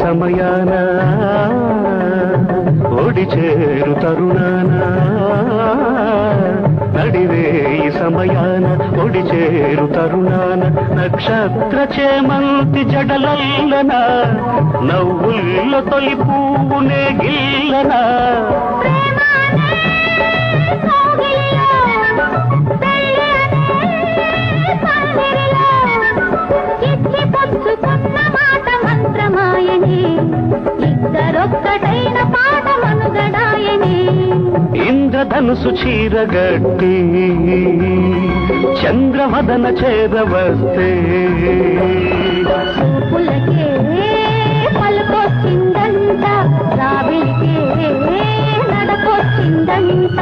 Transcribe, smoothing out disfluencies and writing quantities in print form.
సమయాన ఒడి చేరు తరుణాన నడివేయి సమయాన ఒడి చేరు తరుణాన నక్షత్ర చేమంతి జడలల్లన నవ్వుల్లో తొలి పువ్వునే గిల్లన ఇద్దరొక్కటైన పాట మనుగడాయని ఇంద్రధనుసు చీరగట్టి చంద్రవదన చేరవస్తే చూపులకే పలుకొచ్చిందంట రావిలికే నడకొచ్చిందంట